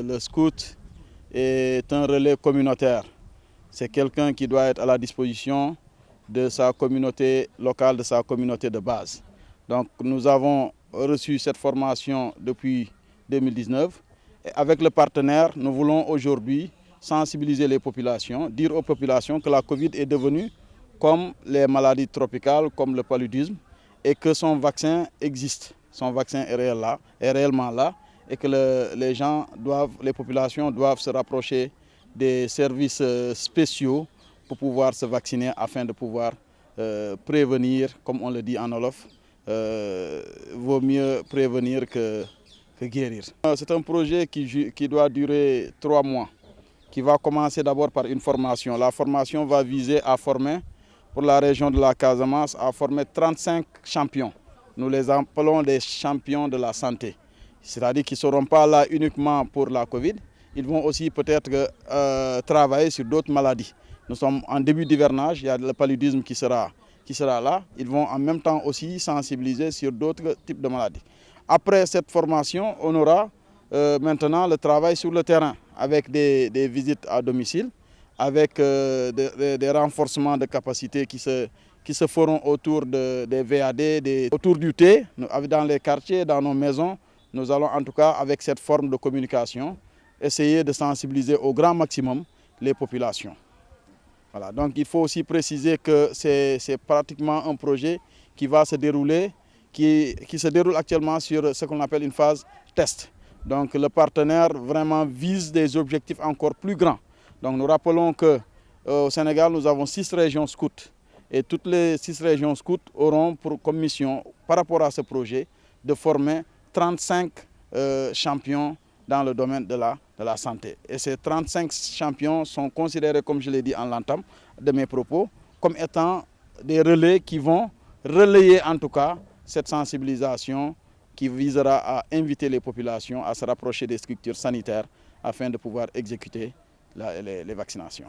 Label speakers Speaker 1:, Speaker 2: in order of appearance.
Speaker 1: le scout est un relais communautaire. C'est quelqu'un qui doit être à la disposition de sa communauté locale, de sa communauté de base. Donc nous avons reçu cette formation depuis 2019. Et avec le partenaire, nous voulons aujourd'hui sensibiliser les populations, dire aux populations que la Covid est devenue comme les maladies tropicales, comme le paludisme, et que son vaccin existe. Son vaccin est réellement là, et que les populations doivent se rapprocher des services spéciaux pour pouvoir se vacciner afin de pouvoir prévenir, comme on le dit en Wolof, vaut mieux prévenir que guérir. C'est un projet qui doit durer 3 mois, qui va commencer d'abord par une formation. La formation va viser à former, pour la région de la Casamance, à former 35 champions. Nous les appelons les champions de la santé. C'est-à-dire qu'ils ne seront pas là uniquement pour la Covid, ils vont aussi peut-être travailler sur d'autres maladies. Nous sommes en début d'hivernage, il y a le paludisme qui sera là. Ils vont en même temps aussi sensibiliser sur d'autres types de maladies. Après cette formation, on aura maintenant le travail sur le terrain avec des visites à domicile, avec des renforcements de capacités qui se feront autour des VAD, autour du thé, dans les quartiers, dans nos maisons. Nous allons en tout cas, avec cette forme de communication, essayer de sensibiliser au grand maximum les populations. Voilà. Donc il faut aussi préciser que c'est pratiquement un projet qui va se dérouler, qui se déroule actuellement sur ce qu'on appelle une phase test. Donc le partenaire vraiment vise des objectifs encore plus grands. Donc nous rappelons qu'au Sénégal, nous avons 6 régions scouts. Et toutes les 6 régions scouts auront comme mission, par rapport à ce projet, de former 35 champions dans le domaine de la santé. Et ces 35 champions sont considérés, comme je l'ai dit en l'entame de mes propos, comme étant des relais qui vont relayer en tout cas cette sensibilisation qui visera à inviter les populations à se rapprocher des structures sanitaires afin de pouvoir exécuter les vaccinations.